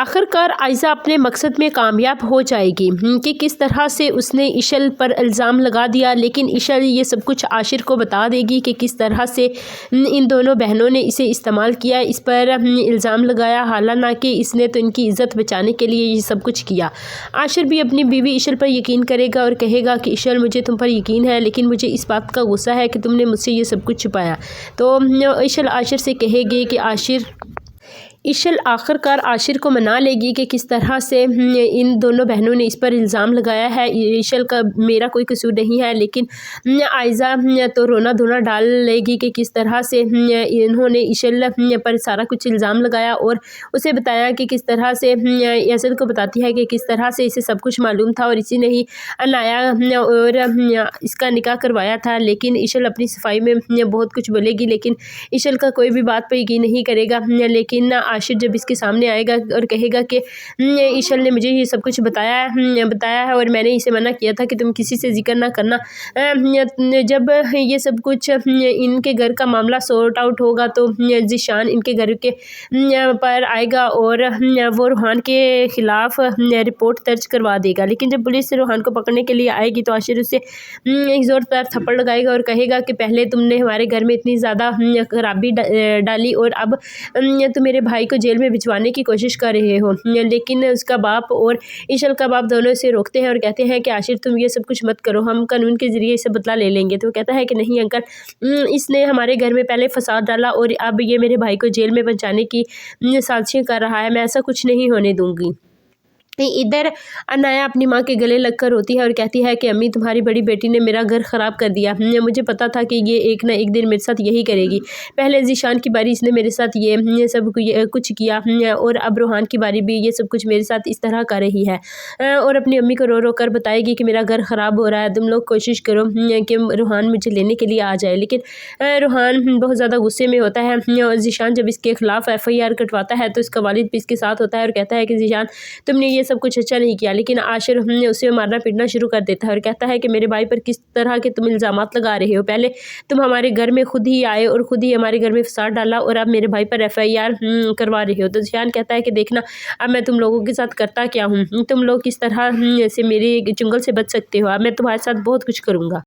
आखिरकार आयशा अपने मकसद में कामयाब हो जाएगी कि किस तरह से उसने इशल पर इल्ज़ाम लगा दिया, लेकिन इशल ये सब कुछ आशिर को बता देगी कि किस तरह से इन दोनों बहनों ने इसे इस्तेमाल किया, इस पर इल्ज़ाम लगाया, हालांकि इसने तो इनकी इज़्ज़त बचाने के लिए ये सब कुछ किया। आशिर भी अपनी बीवी इशल पर यकीन करेगा और कहेगा कि इशल, मुझे तुम पर यकीन है, लेकिन मुझे इस बात का गुस्सा है कि तुमने मुझसे ये सब कुछ छुपाया। तो इशल आशिर से कहेगी कि इशल आखिरकार आशिर को मना लेगी कि किस तरह से इन दोनों बहनों ने इस पर इल्ज़ाम लगाया है। इशल का मेरा कोई कसूर नहीं है, लेकिन आयशा तो रोना धोना डाल लेगी कि किस तरह से इन्होंने इशल पर सारा कुछ इल्ज़ाम लगाया और उसे बताया कि किस तरह से असद को बताती है कि किस तरह से इसे सब कुछ मालूम था और इसी ने ही अनाया और इसका निकाह करवाया था। लेकिन इशल अपनी सफाई में बहुत कुछ बोलेगी, लेकिन इशल का कोई भी बात पर यकीन नहीं करेगा। लेकिन आशिर जब इसके सामने आएगा और कहेगा कि इशल ने मुझे ये सब कुछ बताया है और मैंने इसे मना किया था कि तुम किसी से जिक्र ना करना। जब ये सब कुछ इनके घर का मामला सॉर्ट आउट होगा तो ज़ीशान इनके घर के पर आएगा और वो रूहान के ख़िलाफ़ रिपोर्ट दर्ज करवा देगा। लेकिन जब पुलिस रूहान को पकड़ने के लिए आएगी तो आशिर उसे ज़ोरदार थप्पड़ लगाएगा और कहेगा कि पहले तुमने हमारे घर में इतनी ज़्यादा खराबी डाली और अब तुम मेरे भाई को जेल में भिजवाने की कोशिश कर रहे हो। लेकिन उसका बाप और इशल का बाप दोनों इसे रोकते हैं और कहते हैं कि आशिर, तुम ये सब कुछ मत करो, हम कानून के ज़रिए इसे बदला ले लेंगे। तो कहता है कि नहीं अंकल, इसने हमारे घर में पहले फसाद डाला और अब ये मेरे भाई को जेल में पहुंचाने की साजिशें कर रहा है, मैं ऐसा कुछ नहीं होने दूंगी। इधर अनाया अपनी माँ के गले लगकर रोती है और कहती है कि अम्मी, तुम्हारी बड़ी बेटी ने मेरा घर ख़राब कर दिया। मुझे पता था कि ये एक ना एक दिन मेरे साथ यही करेगी। पहले ज़ीशान की बारी इसने मेरे साथ ये सब कुछ किया और अब रूहान की बारी भी ये सब कुछ मेरे साथ इस तरह कर रही है और अपनी अम्मी को रो रो कर बताएगी कि मेरा घर ख़राब हो रहा है, तुम लोग कोशिश करो कि रूहान मुझे लेने के लिए आ जाए। लेकिन रूहान बहुत ज़्यादा गुस्से में होता है और ज़ीशान जब इसके खिलाफ़ FIR कटवाता है तो इसका वालिद भी इसके साथ होता है और कहता है कि ज़ीशान, तुमने ये सब कुछ अच्छा नहीं किया। लेकिन आशिर उसे मारना पीटना शुरू कर देता है और कहता है कि मेरे भाई पर किस तरह के तुम इल्ज़ामात लगा रहे हो, पहले तुम हमारे घर में खुद ही आए और खुद ही हमारे घर में फसाद डाला और अब मेरे भाई पर FIR करवा रहे हो। तो ज़ीशान कहता है कि देखना अब मैं तुम लोगों के साथ करता क्या हूँ, तुम लोग किस तरह से मेरे चुंगल से बच सकते हो, अब मैं तुम्हारे साथ बहुत कुछ करूँगा।